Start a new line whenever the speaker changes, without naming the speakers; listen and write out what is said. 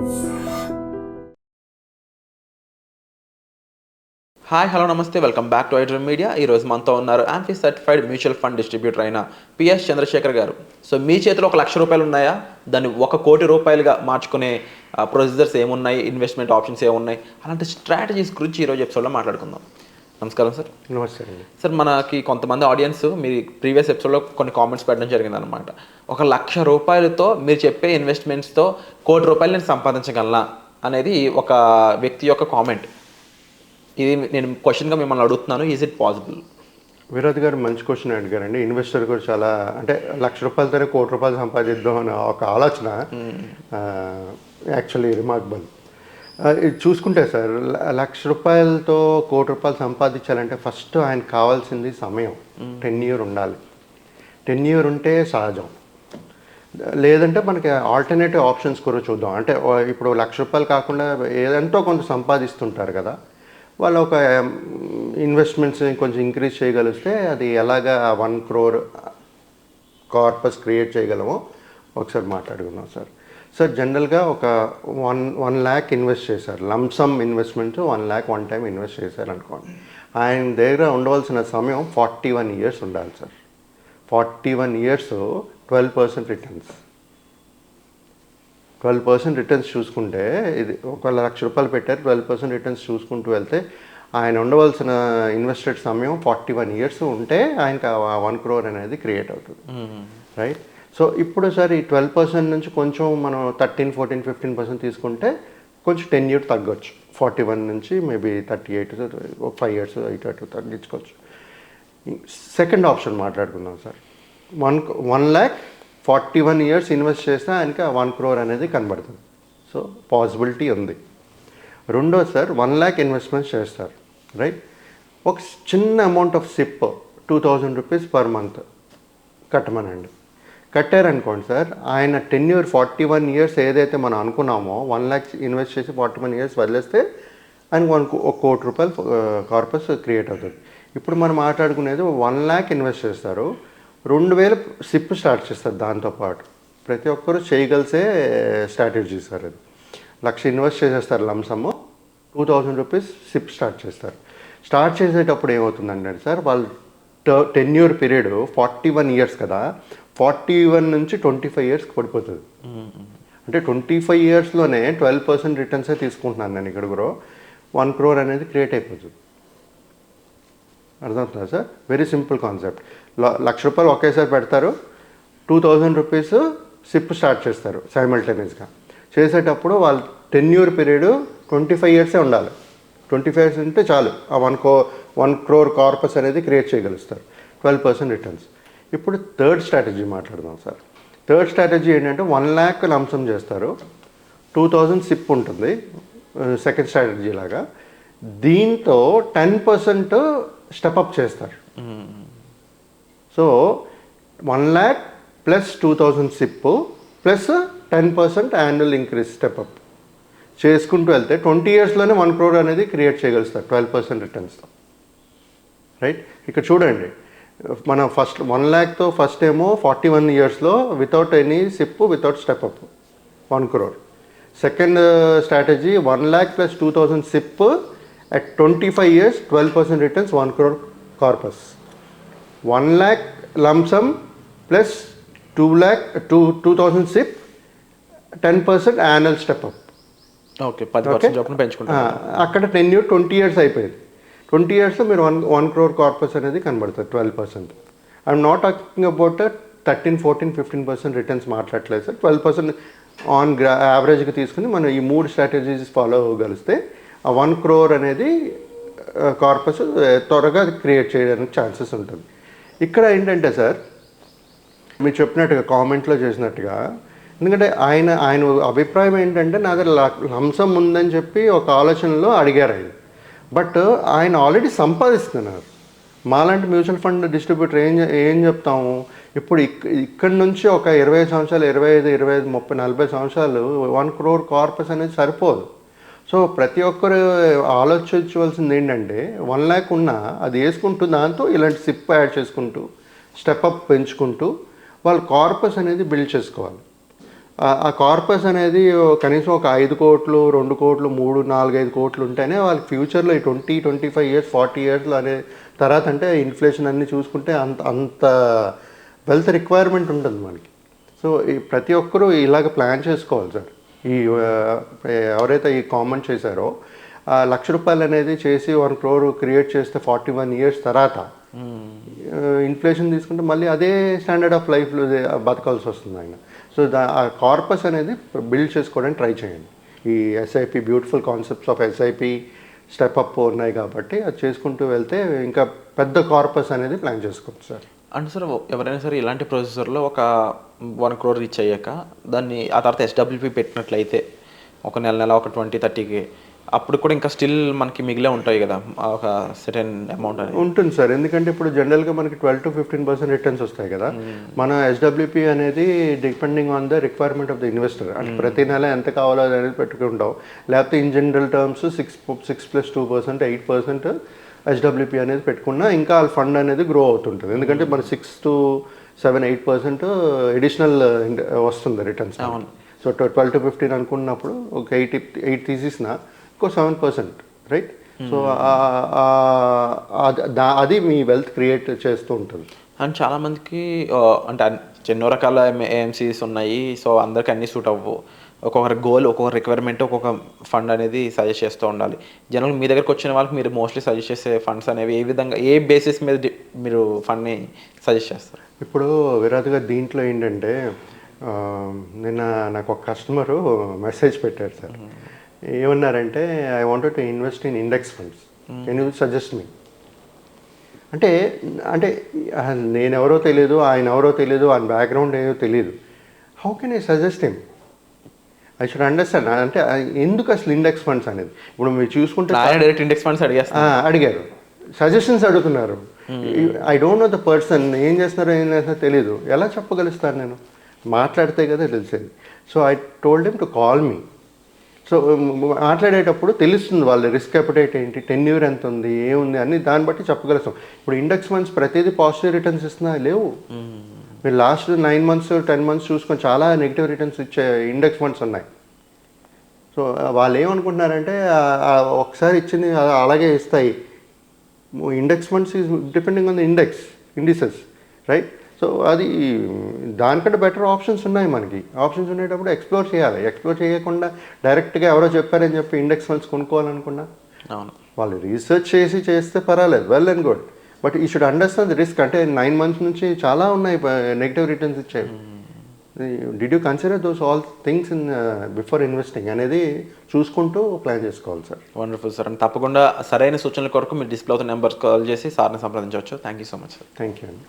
Hi hello నమస్తే, welcome back to iDream media. ఈరోజు మనతో ఉన్నారు amphi certified mutual fund distributor అయిన పిఎస్ చంద్రశేఖర్ గారు. సో మీ చేతిలో ₹1,00,000 ఉన్నాయా? దాన్ని ₹1,00,00,000 మార్చుకునే ప్రొసీజర్స్ ఏమున్నాయి, ఇన్వెస్ట్మెంట్ ఆప్షన్స్ ఏమున్నాయి, అలాంటి స్ట్రాటజీస్ గురించి ఈరోజు ఎపిసోడ్లో మాట్లాడుకుందాం. నమస్కారం సార్.
నమస్తే అండి
సార్, మనకి కొంతమంది ఆడియన్స్ మీ ప్రీవియస్ ఎపిసోడ్లో కొన్ని కామెంట్స్ పెట్టడం జరిగిందనమాట. ₹1,00,000తో మీరు చెప్పే ఇన్వెస్ట్మెంట్స్తో ₹1,00,00,000 నేను సంపాదించగలనా అనేది ఒక వ్యక్తి యొక్క కామెంట్. ఇది నేను క్వశ్చన్గా మిమ్మల్ని అడుగుతున్నాను, ఈజ్ ఇట్ పాసిబుల్?
విరాట్ గారు మంచి క్వశ్చన్ అడిగారండి. ఇన్వెస్టర్ కూడా చాలా అంటే ₹1,00,000తోనే ₹1,00,00,000 సంపాదిద్దాం అనే ఒక ఆలోచన యాక్చువల్లీ రిమార్కబుల్. ఇది చూసుకుంటే సార్, ₹1,00,000తో ₹1,00,00,000 సంపాదించాలంటే ఫస్ట్ ఆయనకు కావాల్సింది సమయం. 10 years ఉండాలి. 10 years ఉంటే సహజం. లేదంటే మనకి ఆల్టర్నేటివ్ ఆప్షన్స్ కూడా చూద్దాం. అంటే ఇప్పుడు ₹1,00,000 కాకుండా ఏదంటో కొంత సంపాదిస్తుంటారు కదా, వాళ్ళు ఒక ఇన్వెస్ట్మెంట్స్ని కొంచెం ఇంక్రీజ్ చేయగలిస్తే అది ఎలాగా 1 crore కార్పస్ క్రియేట్ చేయగలమో ఒకసారి మాట్లాడుకుందాం సార్. సార్, జనరల్గా ఒక 1 lakh ఇన్వెస్ట్ చేశారు, lump sum investment 1 lakh one time invest చేశారు అనుకోండి. ఆయన దగ్గర ఉండవలసిన సమయం 41 years ఉండాలి సార్. 41 years 12% returns. 12% రిటర్న్స్ చూసుకుంటే, ఇది ₹1,00,000 పెట్టారు, 12% రిటర్న్స్ చూసుకుంటూ వెళ్తే ఆయన ఉండవలసిన ఇన్వెస్టెడ్ సమయం 41 years ఉంటే ఆయనకి 1 crore అనేది క్రియేట్ అవుతుంది. రైట్. సో ఇప్పుడు సార్ ఈ 12% నుంచి కొంచెం మనం 13, 14, 15% తీసుకుంటే కొంచెం 10 years తగ్గొచ్చు. 41 నుంచి మేబీ 38, 5 years ఇటు అటు తగ్గించుకోవచ్చు. సెకండ్ ఆప్షన్ మాట్లాడుకుందాం సార్. 1,41 years ఇన్వెస్ట్ చేస్తే ఆయనకి 1 crore అనేది కనబడుతుంది. సో పాసిబిలిటీ ఉంది. రెండోది సార్, 1 lakh ఇన్వెస్ట్మెంట్ చేస్తారు. రైట్. ఒక చిన్న amount of SIP ₹2,000 per month కట్టమనండి. కట్టారనుకోండి సార్, ఆయన 41 years ఏదైతే మనం అనుకున్నామో 1 lakh ఇన్వెస్ట్ చేసి 41 years వదిలేస్తే ఆయనకు ₹1,00,00,000 కార్పస్ క్రియేట్ అవుతుంది. ఇప్పుడు మనం మాట్లాడుకునేది 1 lakh ఇన్వెస్ట్ చేస్తారు, 2,000 సిప్ స్టార్ట్ చేస్తారు. దాంతోపాటు ప్రతి ఒక్కరు చేయగలిసే స్ట్రాటజీ సార్ అది. ₹1,00,000 ఇన్వెస్ట్ చేసేస్తారు లంసమ్, ₹2,000 సిప్ స్టార్ట్ చేస్తారు. స్టార్ట్ చేసేటప్పుడు ఏమవుతుందంటే సార్, వాళ్ళు 10 year పీరియడ్ 41 years కదా, 41 నుంచి 25 years పడిపోతుంది. అంటే 25 yearsలోనే 12% రిటర్న్సే తీసుకుంటున్నాను నేను ఇక్కడ కూడా. 1 crore అనేది క్రియేట్ అయిపోతుంది. అర్థమవుతుందా సార్? Very simple concept. ₹1,00,000 ఒకేసారి పెడతారు, ₹2,000 సిప్ స్టార్ట్ చేస్తారు సైమల్టేనియస్గా. చేసేటప్పుడు వాళ్ళు 10 year పీరియడ్ 25 years ఉండాలి. 25 years ఉంటే చాలు, ఆ 1 crore కార్పస్ అనేది క్రియేట్ చేయగలుగుతారు. 12% రిటర్న్స్. ఇప్పుడు థర్డ్ స్ట్రాటజీ మాట్లాడదాం సార్. థర్డ్ స్ట్రాటజీ ఏంటంటే 1 lakh లంసమ్ చేస్తారు, 2,000 సిప్ ఉంటుంది సెకండ్ స్ట్రాటజీ లాగా. దీంతో 10% స్టెప్అప్ చేస్తారు. So 1 lakh plus 2,000 SIP plus 10% annual increase step up చేసుకుంటూ వెళ్తే 20 yearsలోనే 1 crore అనేది క్రియేట్ చేయగలుగుతారు 12% రిటర్న్స్తో. రైట్. ఇక్కడ చూడండి, మనం ఫస్ట్ 1 lakhతో ఫస్ట్ ఏమో 41 yearsలో without any SIP without step up 1 crore. Second strategy 1 lakh plus 2,000 SIP at 25 years 12% returns 1 crore corpus. 1 lakh lump sum plus 2,000 SIP 10% annual step up.
Okay, 10% పెంచుకుంటారు.
అక్కడ 10 years 20 years అయిపోయింది. 20 yearsలో మీరు 1 crore కార్పస్ అనేది కనబడుతుంది 12%. I'm not talking about 13, 14, 15% returns మాట్లాడలేదు sir. 12% on యావరేజ్గా తీసుకుని మనం ఈ 3 స్ట్రాటజీస్ ఫాలో అవ్వగలిస్తే ఆ 1 crore అనేది కార్పస్ త్వరగా క్రియేట్ చేయడానికి ఛాన్సెస్ ఉంటుంది. ఇక్కడ ఏంటంటే సార్, మీరు చెప్పినట్టుగా కామెంట్లో చేసినట్టుగా, ఎందుకంటే ఆయన అభిప్రాయం ఏంటంటే నా దగ్గర లంసమ్ ఉందని చెప్పి ఒక ఆలోచనలో అడిగారు ఆయన. బట్ ఆయన ఆల్రెడీ సంపాదిస్తున్నారు. మాలాంటి మ్యూచువల్ ఫండ్ డిస్ట్రిబ్యూటర్ ఏం చెప్తాము, ఇప్పుడు ఇక్కడి నుంచి ఒక 20 సంవత్సరాలు, 25, 30, 40 సంవత్సరాలు 1 crore కార్పస్ అనేది సరిపోదు. సో ప్రతి ఒక్కరు ఆలోచించవలసింది ఏంటంటే 1 lakh ఉన్నా అది వేసుకుంటూ దాంతో ఇలాంటి సిప్ యాడ్ చేసుకుంటూ స్టెప్అప్ పెంచుకుంటూ వాళ్ళు కార్పస్ అనేది బిల్డ్ చేసుకోవాలి. ఆ కార్పస్ అనేది కనీసం ఒక 5 కోట్లు 2 కోట్లు 3 4 5 కోట్లు ఉంటేనే వాళ్ళకి ఫ్యూచర్లో ఈ 20-25 ఇయర్స్ 40 ఇయర్స్లో అనే తర్వాత అంటే ఇన్ఫ్లేషన్ అన్నీ చూసుకుంటే అంత వెల్త్ రిక్వైర్మెంట్ ఉంటుంది మనకి. సో ఈ ప్రతి ఒక్కరూ ఇలాగ ప్లాన్ చేసుకోవాలి సార్. ఈ ఎవరైతే ఈ కామెంట్ చేశారో ₹1,00,000 అనేది చేసి 1 crore క్రియేట్ చేస్తే 41 ఇయర్స్ తర్వాత ఇన్ఫ్లేషన్ తీసుకుంటే మళ్ళీ అదే స్టాండర్డ్ ఆఫ్ లైఫ్లో బతకాల్సి వస్తుంది ఆయన. సో ఆ కార్పస్ అనేది బిల్డ్ చేసుకోవడానికి ట్రై చేయండి. ఈ SIP beautiful concepts of SIP step up ఉన్నాయి కాబట్టి అది చేసుకుంటూ వెళ్తే ఇంకా పెద్ద కార్పస్ అనేది ప్లాన్ చేసుకోవచ్చు సార్.
అంటే సార్ ఎవరైనా సరే ఇలాంటి ప్రొసెసర్లో ఒక 1 crore రీచ్ అయ్యాక దాన్ని ఆ తర్వాత ఎస్డబ్ల్యూపీ పెట్టినట్లయితే ఒక నెల ఒక 20-30K అప్పుడు కూడా ఇంకా స్టిల్ మనకి మిగిలే ఉంటాయి కదా ఒక సర్టెన్ అమౌంట్ అనేది
ఉంటుంది సార్. ఎందుకంటే ఇప్పుడు జనరల్గా మనకి 12-15% రిటర్న్స్ వస్తాయి కదా. మన ఎస్డబ్ల్యూపీ అనేది depending on the requirement of the investor. అంటే ప్రతి నెల ఎంత కావాలో అనేది పెట్టుకుంటాం. లేకపోతే ఇన్ జనరల్ టర్మ్స్ 6+2% 8% ఎస్డబ్ల్యూపీ అనేది పెట్టుకున్నా ఇంకా వాళ్ళ ఫండ్ అనేది గ్రో అవుతుంటుంది. ఎందుకంటే మన 6-7-8% ఎడిషనల్ వస్తుంది రిటర్న్స్. సో 12-15 అనుకున్నప్పుడు ఒక 8 తీసేసిన ఇంకో 7%, రైట్? సో అది మీ వెల్త్ క్రియేట్ చేస్తూ ఉంటుంది.
అండ్ చాలామందికి అంటే ఎన్నో రకాల ఏఎంసీస్ ఉన్నాయి. సో అందరికి అన్నీ సూట్ అవ్వవు. ఒక్కొక్కరి గోల్ ఒక్కొక్క రిక్వైర్మెంట్ ఒక్కొక్క ఫండ్ అనేది సజెస్ట్ చేస్తూ ఉండాలి. జనరల్ మీ దగ్గరకు వచ్చిన వాళ్ళకి మీరు మోస్ట్లీ సజెస్ట్ చేసే ఫండ్స్ అనేవి ఏ విధంగా ఏ బేసిస్ మీద మీరు ఫండ్ని సజెస్ట్ చేస్తారు?
ఇప్పుడు విరాట్గా దీంట్లో ఏంటంటే నిన్న నాకు ఒక కస్టమరు మెసేజ్ పెట్టారు సార్. ఏమన్నారంటే I wanted to invest in index funds, can you suggest me? అంటే అంటే నేనెవరో తెలియదు, ఆయన ఎవరో తెలియదు, ఆయన బ్యాక్గ్రౌండ్ ఏదో తెలియదు. How can I suggest him? I should understand. అంటే ఎందుకు అసలు ఇండెక్స్ ఫండ్స్ అనేది? ఇప్పుడు మీరు చూసుకుంటే
డైరెక్ట్ ఇండెక్స్ ఫండ్స్
అడిగారు, సజెషన్స్ అడుగుతున్నారు. I don't know the person, ఏం చేస్తున్నారో ఏం చేస్తున్నారో తెలీదు. ఎలా చెప్పగలుగుతాను నేను? మాట్లాడితే కదా తెలిసేది. So I told him to call me. So మాట్లాడేటప్పుడు తెలుస్తుంది వాళ్ళ రిస్క్ అపెటైట్ ఏంటి, టెన్యూర్ ఎంత ఉంది, ఏముంది అని దాన్ని బట్టి చెప్పగలుగుతాం. ఇప్పుడు ఇండెక్స్ ఫండ్స్ ప్రతిదీ పాజిటివ్ రిటర్న్స్ ఇస్తున్నా లేవు. మీరు లాస్ట్ 9 months 10 months చూసుకొని చాలా నెగిటివ్ రిటర్న్స్ ఇచ్చే ఇండెక్స్ ఫండ్స్ ఉన్నాయి. సో వాళ్ళు ఏమనుకుంటున్నారంటే ఒకసారి ఇచ్చింది అలాగే ఇస్తాయి. Index funds is depending on the indices, right? So అది దానికంటే బెటర్ ఆప్షన్స్ ఉన్నాయి మనకి. ఆప్షన్స్ ఉండేటప్పుడు ఎక్స్ప్లోర్ చేయాలి. ఎక్స్ప్లోర్ చేయకుండా డైరెక్ట్గా ఎవరో చెప్పారని చెప్పి ఇండెక్స్ ఫండ్స్ కొనుక్కోవాలనుకున్నా వాళ్ళు రీసెర్చ్ చేస్తే పర్వాలేదు, వెల్ అండ్ గుడ్. బట్ ఈ షుడ్ అండర్స్టాండ్ ది రిస్క్. అంటే 9 months నుంచి చాలా ఉన్నాయి నెగిటివ్ రిటర్న్స్ ఇచ్చాయి. Did you consider those all things in before investing అనేది చూసుకుంటూ ప్లాన్ చేసుకోవాలి సార్.
Wonderful sir. అండ్ తప్పకుండా సరైన సూచనల కొరకు మీరు డిస్ప్లే అవుతున్న నెంబర్స్ కాల్ చేసి సార్ని సంప్రదించవచ్చు. Thank you so much sir.
Thank you అండి.